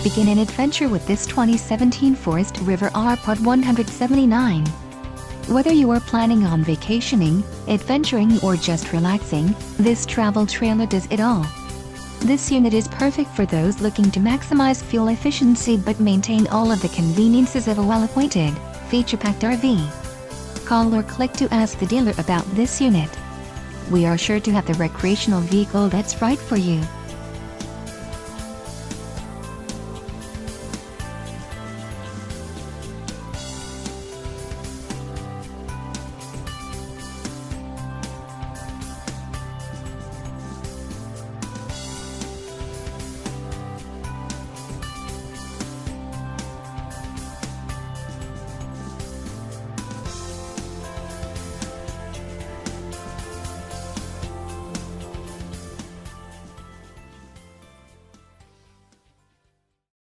Begin an adventure with this 2017 Forest River R-Pod 179. Whether you are planning on vacationing, adventuring or just relaxing, this travel trailer does it all. This unit is perfect for those looking to maximize fuel efficiency but maintain all of the conveniences of a well-appointed, feature-packed RV. Call or click to ask the dealer about this unit. We are sure to have the recreational vehicle that's right for you.